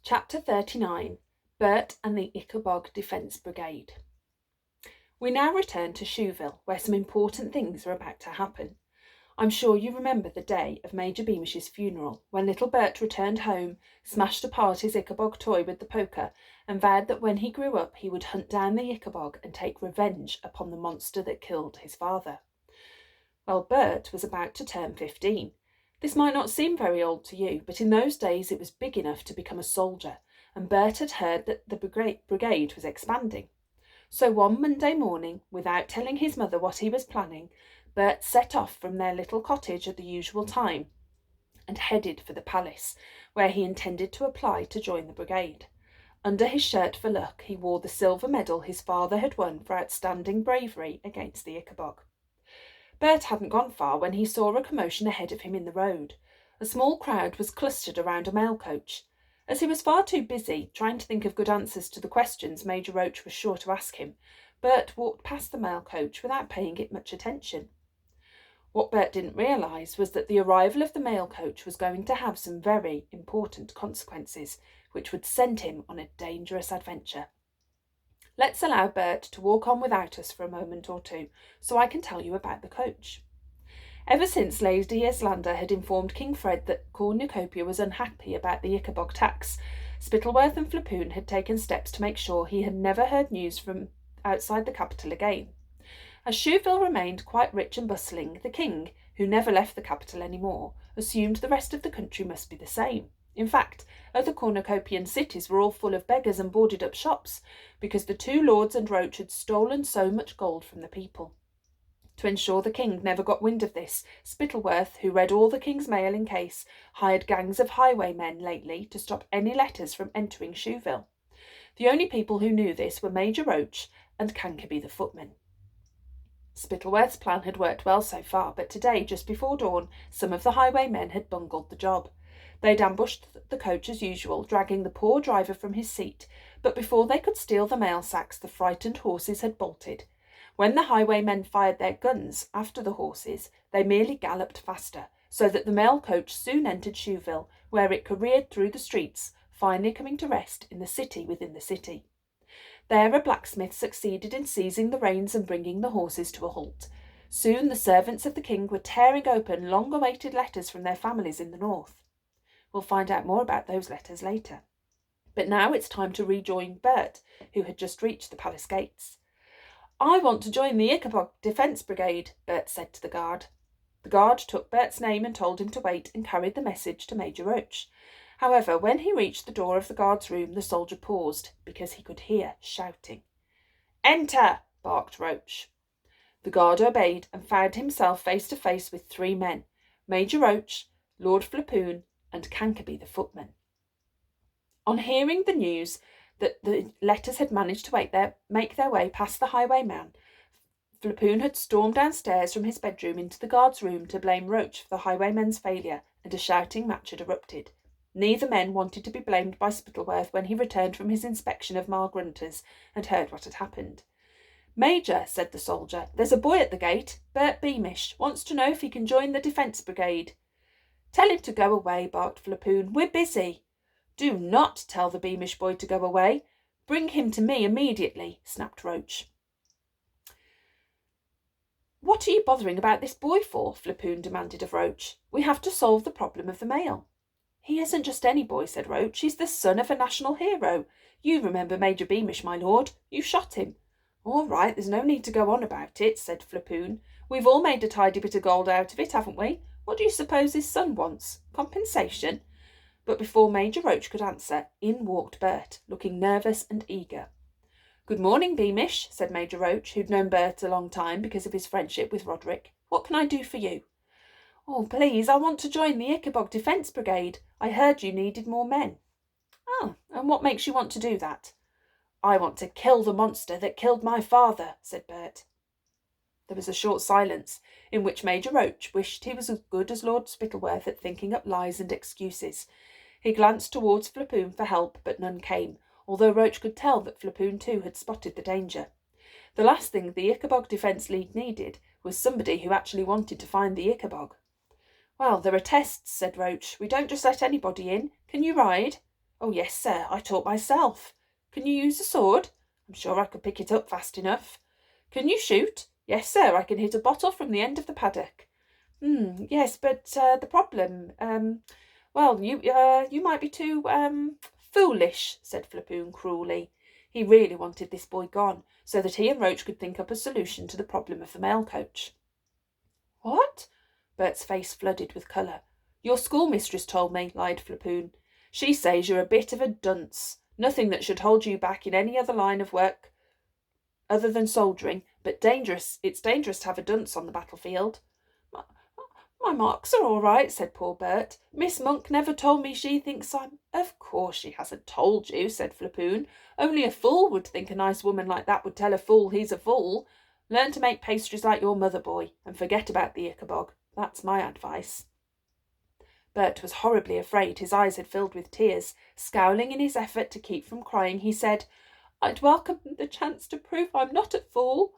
Chapter 39. Bert and the Ickabog Defence Brigade. We now return to Shoeville, where some important things are about to happen. I'm sure you remember the day of Major Beamish's funeral, when little Bert returned home, smashed apart his Ickabog toy with the poker, and vowed that when he grew up he would hunt down the Ickabog and take revenge upon the monster that killed his father. Well, Bert was about to turn 15. This might not seem very old to you, but in those days it was big enough to become a soldier, and Bert had heard that the brigade was expanding. So one Monday morning, without telling his mother what he was planning, Bert set off from their little cottage at the usual time and headed for the palace, where he intended to apply to join the brigade. Under his shirt for luck, he wore the silver medal his father had won for outstanding bravery against the Ickabog. Bert hadn't gone far when he saw a commotion ahead of him in the road. A small crowd was clustered around a mail coach. As he was far too busy trying to think of good answers to the questions Major Roach was sure to ask him, Bert walked past the mail coach without paying it much attention. What Bert didn't realise was that the arrival of the mail coach was going to have some very important consequences, which would send him on a dangerous adventure. Let's allow Bert to walk on without us for a moment or two, so I can tell you about the coach. Ever since Lady Islander had informed King Fred that Cornucopia was unhappy about the Ickabog tax, Spittleworth and Flapoon had taken steps to make sure he had never heard news from outside the capital again. As Shoeville remained quite rich and bustling, the king, who never left the capital any more, assumed the rest of the country must be the same. In fact, other cornucopian cities were all full of beggars and boarded-up shops, because the two lords and Roach had stolen so much gold from the people. To ensure the king never got wind of this, Spittleworth, who read all the king's mail in case, hired gangs of highwaymen lately to stop any letters from entering Shoeville. The only people who knew this were Major Roach and Cankerby the footman. Spittleworth's plan had worked well so far, but today, just before dawn, some of the highwaymen had bungled the job. They'd ambushed the coach as usual, dragging the poor driver from his seat, but before they could steal the mail sacks, the frightened horses had bolted. When the highwaymen fired their guns after the horses, they merely galloped faster, so that the mail coach soon entered Shoeville, where it careered through the streets, finally coming to rest in the city within the city. There a blacksmith succeeded in seizing the reins and bringing the horses to a halt. Soon the servants of the king were tearing open long-awaited letters from their families in the north. We'll find out more about those letters later. But now it's time to rejoin Bert, who had just reached the palace gates. "I want to join the Ickabog Defence Brigade," Bert said to the guard. The guard took Bert's name and told him to wait and carried the message to Major Roach. However, when he reached the door of the guard's room, the soldier paused, because he could hear shouting. "Enter!" barked Roach. The guard obeyed and found himself face to face with three men, Major Roach, Lord Flapoon, and Cankerby the footman. On hearing the news that the letters had managed to make their way past the highwayman, Flapoon had stormed downstairs from his bedroom into the guard's room to blame Roach for the highwaymen's failure, and a shouting match had erupted. Neither men wanted to be blamed by Spittleworth when he returned from his inspection of Margrunters and heard what had happened. "Major," said the soldier, "there's a boy at the gate, Bert Beamish, wants to know if he can join the Defence Brigade." "Tell him to go away," barked Flapoon. "We're busy." "Do not tell the Beamish boy to go away. Bring him to me immediately," snapped Roach. "What are you bothering about this boy for?" Flapoon demanded of Roach. "We have to solve the problem of the mail." "He isn't just any boy," said Roach. "He's the son of a national hero. You remember Major Beamish, my lord. You shot him." "All right, there's no need to go on about it," said Flapoon. "We've all made a tidy bit of gold out of it, haven't we? What do you suppose his son wants? Compensation?" But before Major Roach could answer, in walked Bert, looking nervous and eager. "Good morning, Beamish," said Major Roach, who'd known Bert a long time because of his friendship with Roderick. "What can I do for you?" "Oh, please, I want to join the Ickabog Defence Brigade. I heard you needed more men." "Oh, and what makes you want to do that?" "I want to kill the monster that killed my father," said Bert. There was a short silence, in which Major Roach wished he was as good as Lord Spittleworth at thinking up lies and excuses. He glanced towards Flapoon for help, but none came, although Roach could tell that Flapoon too had spotted the danger. The last thing the Ickabog Defence League needed was somebody who actually wanted to find the Ickabog. "Well, there are tests," said Roach. "We don't just let anybody in. Can you ride?" Oh, yes, sir, I taught myself. Can you use a sword? I'm sure I could pick it up fast enough. Can you shoot? Yes, sir, I can hit a bottle from the end of the paddock. Yes, but the problem, well, you might be too, foolish, said Flapoon cruelly. He really wanted this boy gone, so that he and Roach could think up a solution to the problem of the mail coach. What? Bert's face flooded with colour. Your schoolmistress told me, lied Flapoon. She says you're a bit of a dunce. Nothing that should hold you back in any other line of work other than soldiering, but dangerous. It's dangerous to have a dunce on the battlefield. My marks are all right, said poor Bert. Miss Monk never told me she thinks I'm... Of course she hasn't told you, said Flapoon. Only a fool would think a nice woman like that would tell a fool he's a fool. Learn to make pastries like your mother, boy, and forget about the Ickabog. That's my advice. Bert was horribly afraid. His eyes had filled with tears. Scowling in his effort to keep from crying, he said, I'd welcome the chance to prove I'm not a fool.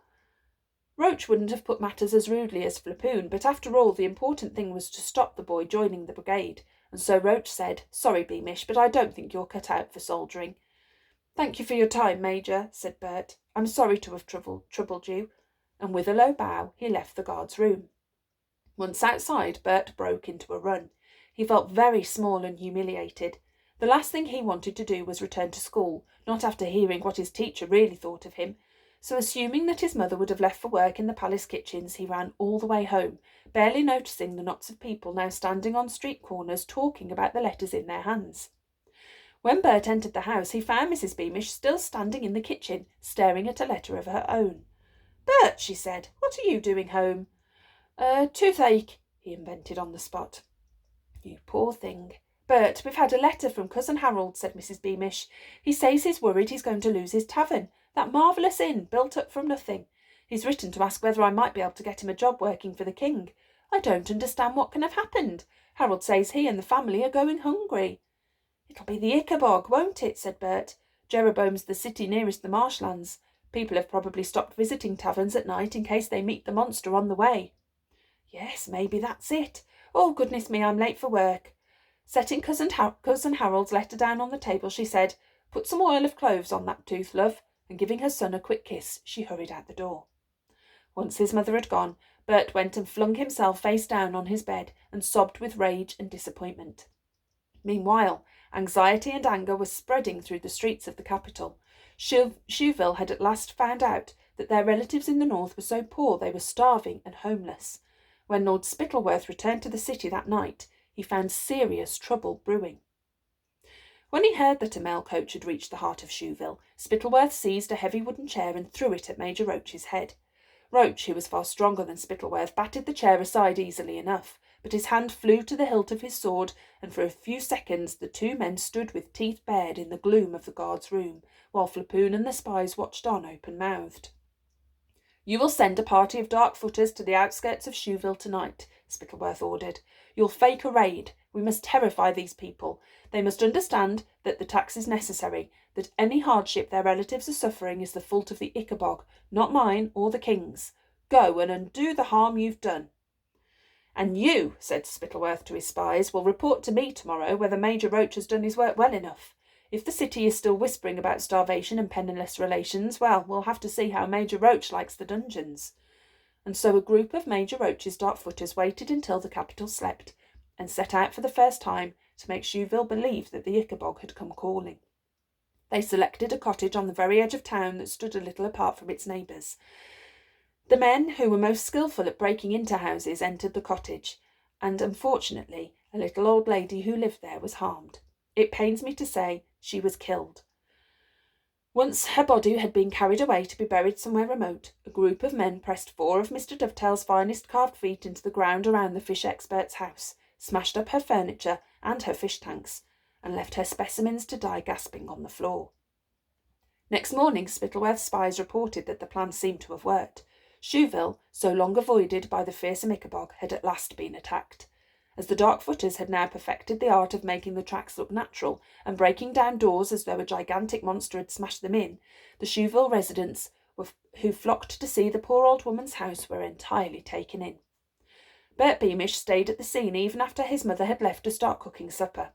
Roach wouldn't have put matters as rudely as Flapoon, but after all the important thing was to stop the boy joining the brigade, and so Roach said, Sorry, Beamish, but I don't think you're cut out for soldiering. Thank you for your time, Major, said Bert. I'm sorry to have troubled you. And with a low bow, he left the guard's room. Once outside, Bert broke into a run. He felt very small and humiliated. The last thing he wanted to do was return to school, not after hearing what his teacher really thought of him. So assuming that his mother would have left for work in the palace kitchens, he ran all the way home, barely noticing the knots of people now standing on street corners talking about the letters in their hands. When Bert entered the house, he found Mrs. Beamish still standing in the kitchen, staring at a letter of her own. Bert, she said, what are you doing home? Toothache, he invented on the spot. You poor thing. Bert, we've had a letter from Cousin Harold, said Mrs. Beamish. He says he's worried he's going to lose his tavern, that marvellous inn built up from nothing. He's written to ask whether I might be able to get him a job working for the king. I don't understand what can have happened. Harold says he and the family are going hungry. It'll be the Ickabog, won't it, said Bert. Jeroboam's the city nearest the marshlands. People have probably stopped visiting taverns at night in case they meet the monster on the way. Yes, maybe that's it. Oh, goodness me, I'm late for work. Setting Cousin Harold's letter down on the table, she said, Put some oil of cloves on that tooth, love, and giving her son a quick kiss, she hurried out the door. Once his mother had gone, Bert went and flung himself face down on his bed and sobbed with rage and disappointment. Meanwhile, anxiety and anger were spreading through the streets of the capital. Shoeville had at last found out that their relatives in the north were so poor they were starving and homeless. When Lord Spittleworth returned to the city that night, he found serious trouble brewing. When he heard that a mail coach had reached the heart of Shoeville, Spittleworth seized a heavy wooden chair and threw it at Major Roach's head. Roach, who was far stronger than Spittleworth, batted the chair aside easily enough, but his hand flew to the hilt of his sword, and for a few seconds the two men stood with teeth bared in the gloom of the guard's room, while Flapoon and the spies watched on open-mouthed. You will send a party of dark-footers to the outskirts of Shoeville tonight, Spittleworth ordered. You'll fake a raid. We must terrify these people. They must understand that the tax is necessary, that any hardship their relatives are suffering is the fault of the Ickabog, not mine or the king's. Go and undo the harm you've done. And you, said Spittleworth to his spies, will report to me tomorrow whether Major Roach has done his work well enough. If the city is still whispering about starvation and penniless relations, well, we'll have to see how Major Roach likes the dungeons. And so a group of Major Roach's dark-footers waited until the capital slept, and set out for the first time to make Shoeville believe that the Ickabog had come calling. They selected a cottage on the very edge of town that stood a little apart from its neighbours. The men who were most skilful at breaking into houses entered the cottage, and unfortunately a little old lady who lived there was harmed. It pains me to say she was killed. Once her body had been carried away to be buried somewhere remote, a group of men pressed 4 of Mr. Dovetail's finest carved feet into the ground around the fish expert's house, smashed up her furniture and her fish tanks, and left her specimens to die gasping on the floor. Next morning, Spittleworth's spies reported that the plan seemed to have worked. Shoeville, so long avoided by the fearsome Ickabog, had at last been attacked. As the dark-footers had now perfected the art of making the tracks look natural and breaking down doors as though a gigantic monster had smashed them in, the Shoeville residents who flocked to see the poor old woman's house were entirely taken in. Bert Beamish stayed at the scene even after his mother had left to start cooking supper.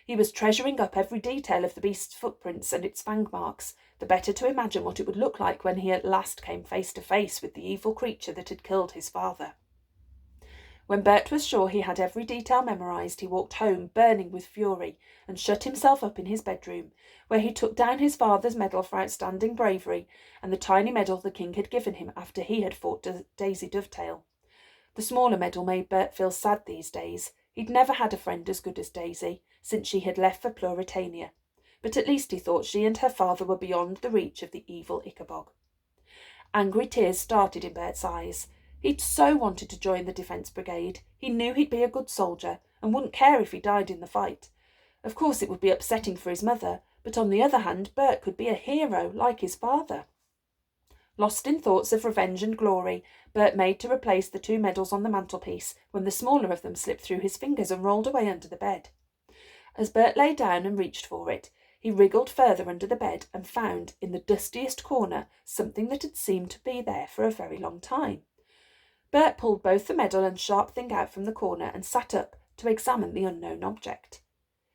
He was treasuring up every detail of the beast's footprints and its fang marks, the better to imagine what it would look like when he at last came face to face with the evil creature that had killed his father. When Bert was sure he had every detail memorised, he walked home, burning with fury, and shut himself up in his bedroom, where he took down his father's medal for outstanding bravery and the tiny medal the king had given him after he had fought Daisy Dovetail. The smaller medal made Bert feel sad these days. He'd never had a friend as good as Daisy, since she had left for Pluritania, but at least he thought she and her father were beyond the reach of the evil Ickabog. Angry tears started in Bert's eyes. He'd so wanted to join the Defence Brigade. He knew he'd be a good soldier and wouldn't care if he died in the fight. Of course it would be upsetting for his mother, but on the other hand, Bert could be a hero like his father. Lost in thoughts of revenge and glory, Bert made to replace the 2 medals on the mantelpiece when the smaller of them slipped through his fingers and rolled away under the bed. As Bert lay down and reached for it, he wriggled further under the bed and found, in the dustiest corner, something that had seemed to be there for a very long time. Bert pulled both the medal and sharp thing out from the corner and sat up to examine the unknown object.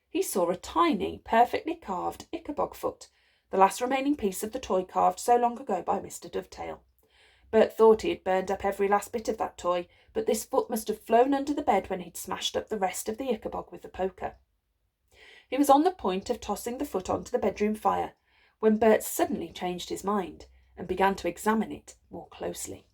He saw a tiny, perfectly carved Ickabog foot, the last remaining piece of the toy carved so long ago by Mr. Dovetail. Bert thought he had burned up every last bit of that toy, but this foot must have flown under the bed when he'd smashed up the rest of the Ickabog with the poker. He was on the point of tossing the foot onto the bedroom fire when Bert suddenly changed his mind and began to examine it more closely.